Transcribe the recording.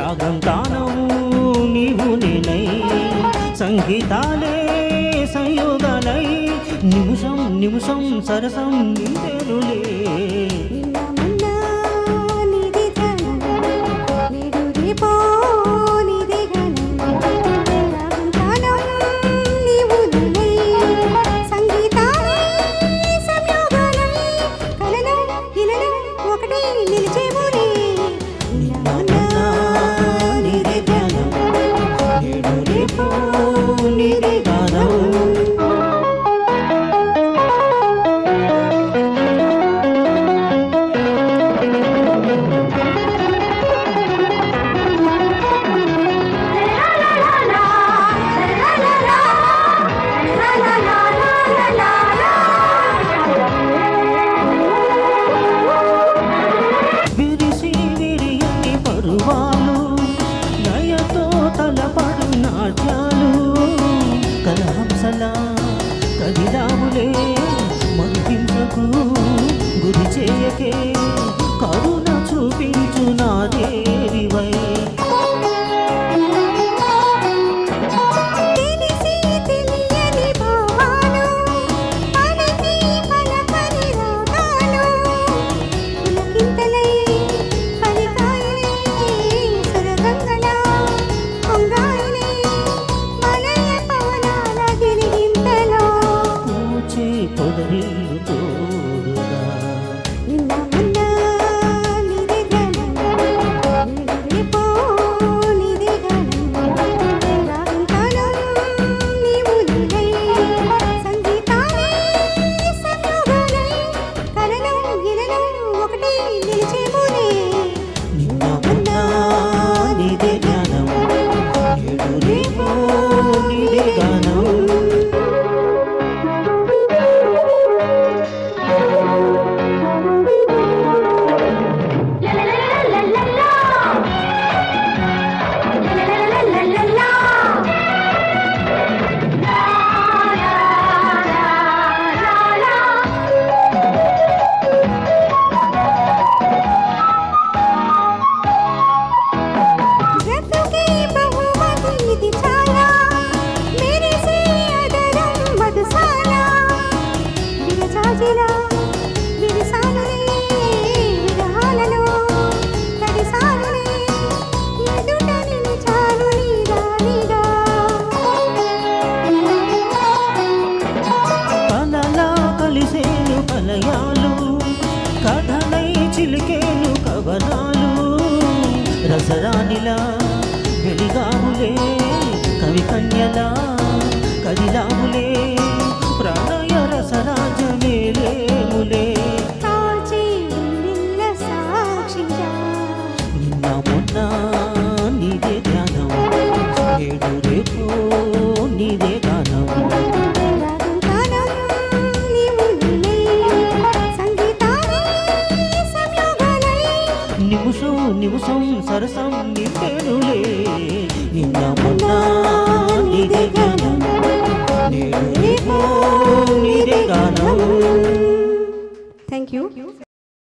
రాగం తానము నీవు నేనై సంగీతాలే సంయోగాలై నిమిషం నిమిషం సరసం నీవేనులే కలహంసలా కదిలాములే మరిపించకు గురి చేయకే కరుణ చూపించు నా దేవివై పొదరిల్లు తోడుగా నీదే జ్ఞానం నేడు రేపో నీదే గానం కలయాలు కథలై చిలికేలు కవనాలు రసరానిలా వెలిగాములే కవి కన్యలా కదిలాములే ప్రణయ రసరాజమేలేములే నిన్న మొన్న నీదే ధ్యానం నేడు రేపో నీదే గానం నిమిషం నిమిషం సరసం నింపేనులే నిన్న మొన్న నీదే జ్ఞానం నేడు రేపో నీదే గానం. Thank you.